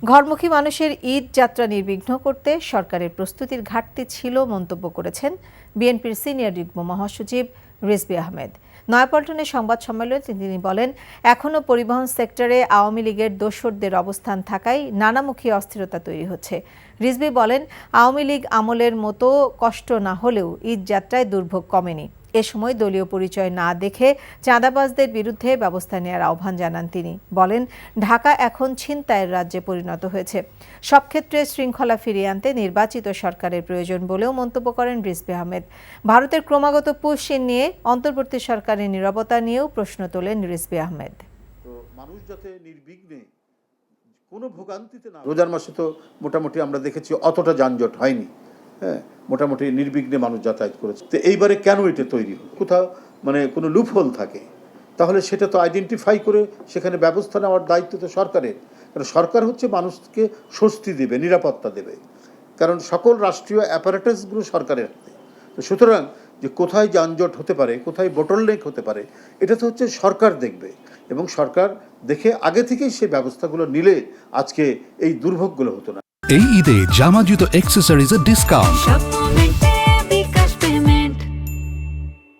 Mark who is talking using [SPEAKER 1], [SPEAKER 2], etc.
[SPEAKER 1] ঘরমুখী মানুষের ঈদ যাত্রা নির্বিঘ্ন করতে সরকারের প্রস্তুতির ঘাটতি ছিল মন্তব্য করেছেন বিএনপির সিনিয়র যুগ্ম মহাসচিব রিজভী আহমেদ। নয়াপল্টনে সংবাদ সম্মেলনে তিনি বলেন, এখনও পরিবহন সেক্টরে আওয়ামী লীগের দোসরদের অবস্থান থাকায় নানামুখী অস্থিরতা তৈরি হচ্ছে। রিজভী বলেন, আওয়ামী লীগ আমলের মতো কষ্ট না হলেও ঈদ যাত্রায় দুর্ভোগ কমেনি। এ সময় দলীয় পরিচয় না দেখে চাঁদাবাজদের বিরুদ্ধে ব্যবস্থা নেওয়ার আহ্বান জানান তিনি। বলেন, ঢাকা এখন ছিনতাইয়ের রাজ্যে পরিণত হয়েছে। সব ক্ষেত্রে শৃঙ্খলা ফিরিয়ে আনতে নির্বাচিত সরকারের প্রয়োজন বলেও মন্তব্য করেন রিজভী আহমেদ। ভারতের ক্রমাগত পুশিন নিয়ে অন্তর্বর্তী সরকারের নীরবতা নিয়েও প্রশ্ন তোলেন রিজভী আহমেদ।
[SPEAKER 2] মানুষ যাতে নির্বিঘ্নে কোনো ভোগান্তিতে না, রোজার মাসে তো মোটামুটি আমরা দেখেছি অতটা যানজট হয়নি। হ্যাঁ, মোটামুটি নির্বিঘ্নে মানুষ যাতায়াত করেছে। তো এইবারে কেন এটা তৈরি হলো? কোথাও কোনো লুপহোল থাকে, তাহলে সেটা তো আইডেন্টিফাই করে সেখানে ব্যবস্থা নেওয়ার দায়িত্ব তো সরকারের। কারণ সরকার হচ্ছে মানুষকে স্বস্তি দেবে, নিরাপত্তা দেবে, কারণ সকল রাষ্ট্রীয় অ্যাপারেটাসগুলো সরকারের হাতে। তো সুতরাং যে কোথায় যানজট হতে পারে, কোথায় বোটলনেক হতে পারে, এটা তো হচ্ছে সরকার দেখবে, এবং সরকার দেখে আগে থেকেই সেই ব্যবস্থাগুলো নিলে আজকে এই দুর্ভোগগুলো হতো না।
[SPEAKER 3] এই ঈদে জামা জুতো অ্যাক্সেসরিজের ডিসকাউন্ট।